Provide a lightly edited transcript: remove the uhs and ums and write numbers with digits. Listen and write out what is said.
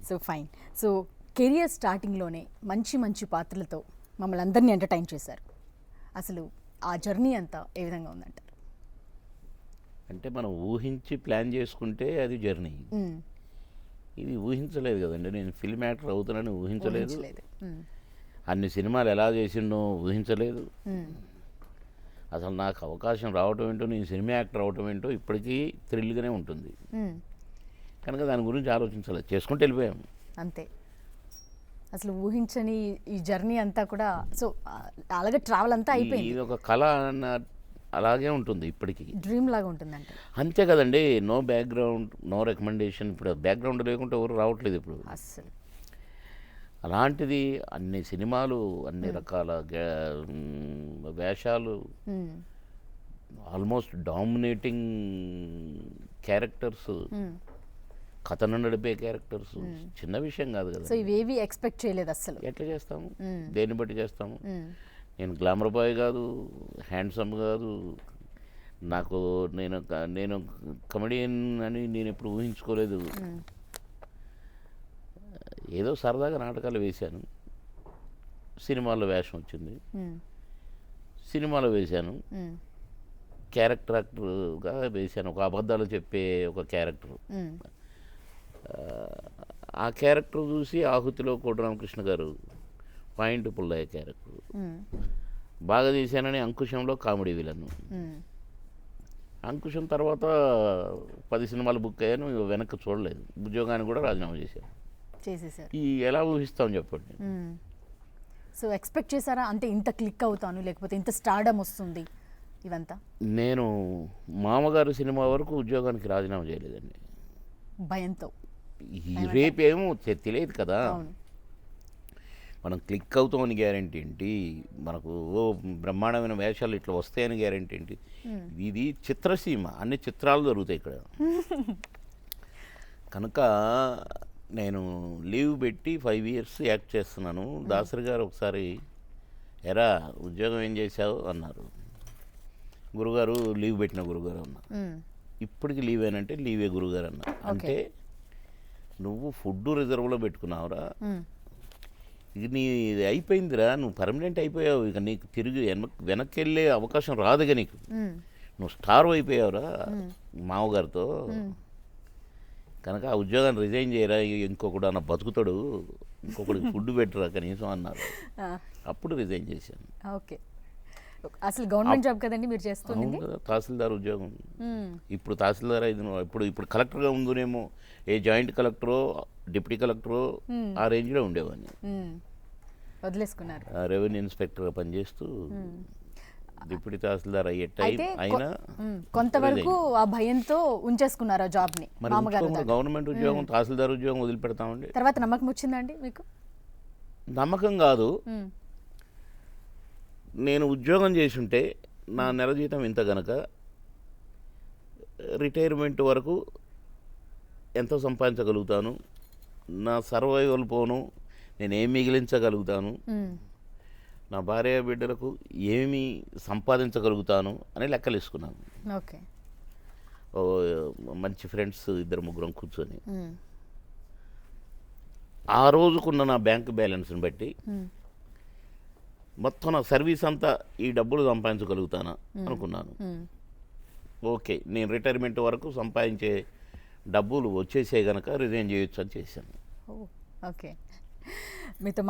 So fine. So career స్టార్టింగ్లోనే మంచి మంచి పాత్రలతో మమ్మల్ని అందరినీ ఎంటర్టైన్ చేశారు. అసలు ఆ జర్నీ అంతా ఏ విధంగా ఉందంటారు? అంటే మనం ఊహించి ప్లాన్ చేసుకుంటే అది జర్నీ. ఇది ఊహించలేదు కదండి. నేను ఫిల్మ్ యాక్టర్ అవుతానని ఊహించలేదు. అన్ని సినిమాలు ఎలా చేసిండో ఊహించలేదు. అసలు నాకు అవకాశం రావటం ఏంటో, నేను సినిమా యాక్టర్ అవటం ఏంటో ఇప్పటికీ థ్రిల్గానే ఉంటుంది. కనుక దాని గురించి ఆలోచించలేదు, చేసుకుంటూ వెళ్ళిపోయాము అంతే. అసలు ఊహించని ఈ జర్నీ అంతా కూడా సో అలాగే ట్రావెల్ అంతా అయిపోయింది. ఇది ఒక కళ అన్న అలాగే ఉంటుంది ఇప్పటికీ, డ్రీమ్ లాగా ఉంటుందంటే. అంతే కదండి. No background, no recommendation. ఇప్పుడు బ్యాక్గ్రౌండ్ లేకుంటే ఎవరు రావట్లేదు ఇప్పుడు అసలు. అలాంటిది అన్ని సినిమాలు, అన్ని రకాల వేషాలు, ఆల్మోస్ట్ డామినేటింగ్ క్యారెక్టర్స్, కథను నడిపే క్యారెక్టర్స్ చిన్న విషయం కాదు కదా. సో ఇవేవి ఎక్స్పెక్ట్ చేయలేదు అసలు. ఎట్లా చేస్తాము, దేన్ని బట్టి చేస్తాము? నేను గ్లామర్ బాయ్ కాదు, హ్యాండ్సమ్ కాదు. నేను కమెడియన్ అని నేను ఎప్పుడు ఊహించుకోలేదు. ఏదో సరదాగా నాటకాలు వేశాను, సినిమాల్లో వేషం వచ్చింది, సినిమాలో వేశాను, క్యారెక్టర్ యాక్టర్గా వేశాను. ఒక అబద్ధాలు చెప్పే ఒక క్యారెక్టర్. ఆ క్యారెక్టర్ చూసి ఆహుతిలో కోటి రామకృష్ణ గారు పాయింట్ పుల్లయ్య క్యారెక్టర్ బాగా చేశానని అంకుశంలో కామెడీ విలన్. అంకుశం తర్వాత 10 సినిమాలు బుక్ అయ్యాను, వెనక్కి చూడలేదు. ఉద్యోగానికి కూడా రాజీనామా చేశాను. ఈ ఎలా ఊహిస్తాం చెప్పండి? సో ఎక్స్పెక్ట్ చేశారా అంటే ఇంత క్లిక్ అవుతాను, లేకపోతే ఇంత స్టార్డమ్ వస్తుంది ఇవంతా? నేను మామగారు సినిమా వరకు ఉద్యోగానికి రాజీనామా చేయలేదండి, భయంతో. రేపేమో తెలియదు కదా. మనం క్లిక్ అవుతామని గ్యారెంటీ ఏంటి? మనకు బ్రహ్మాండమైన వేషాలు ఇట్లా వస్తాయని గ్యారెంటీ ఏంటి? ఇది చిత్రసీమ, అన్ని చిత్రాలు జరుగుతాయి ఇక్కడ. కనుక నేను లీవ్ పెట్టి 5 years యాక్ట్ చేస్తున్నాను. దాసరి గారు ఒకసారి ఎరా ఉద్యోగం ఏం చేశావు అన్నారు. గురుగారు లీవ్ పెట్టిన గురుగారు అన్న. ఇప్పటికి లీవ్ ఏనంటే లీవే గురుగారు అన్న. అంటే నువ్వు ఫుడ్ రిజర్వ్లో పెట్టుకున్నావురా, ఇది నీ అయిపోయిందిరా, నువ్వు పర్మనెంట్ అయిపోయావు, ఇక నీకు తిరిగి వెనక్కి వెళ్ళే అవకాశం రాదుగా నీకు, నువ్వు స్టార్ అయిపోయావురా మామగారితో. కనుక ఆ ఉద్యోగాన్ని రిజైన్ చేయరా, ఇంకొకడు అన్న బతుకుతాడు, ఇంకొకడికి ఫుడ్ పెట్టరా కనీసం అన్నారు. అప్పుడు రిజైన్ చేశాను. ఓకే. అసలు గవర్నమెంట్ జాబ్ కదండి మీరు చేస్తుంది? తహసీల్దార్ ఉద్యోగం. ఇప్పుడు తహసీల్దార్ అయింది, ఇప్పుడు కలెక్టర్గా ఉందనేమో. ఏ జాయింట్ కలెక్టరో డిప్యూటీ కలెక్టరో ఆ రేంజ్లో ఉండేవాడిని. వదిలేసుకున్నారు. రెవెన్యూ ఇన్స్పెక్టర్గా పనిచేస్తూ డిప్యూటీ తహసీల్దార్ అయ్యే టైం అయినా కొంతవరకు ఆ భయంతో ఉంచేసుకున్నారు ఆ జాబ్ని. గవర్నమెంట్ ఉద్యోగం, తహసీల్దార్ ఉద్యోగం వదిలిపెడతామండి. తర్వాత నమ్మకం వచ్చిందండి మీకు? నమ్మకం కాదు, నేను ఉద్యోగం చేసుంటే నా నెల జీతం ఇంత గనక రిటైర్మెంట్ వరకు ఎంత సంపాదించగలుగుతాను, నా సర్వైవల్ పోను నేను ఏం మిగిలించగలుగుతాను, నా భార్య బిడ్డలకు ఏమి సంపాదించగలుగుతాను అని లెక్కలేసుకున్నాను. ఓకే. మంచి ఫ్రెండ్స్ 2-3 కూర్చొని ఆ రోజుకున్న నా బ్యాంక్ బ్యాలెన్స్ని బట్టి మొత్తం నా సర్వీస్ అంతా ఈ డబ్బులు సంపాదించగలుగుతానా అనుకున్నాను. ఓకే, నేను రిటైర్మెంట్ వరకు సంపాదించే డబ్బులు వచ్చేసే గనక రిజైన్ చేయొచ్చు అని చేశాను. ఓకే. మీతో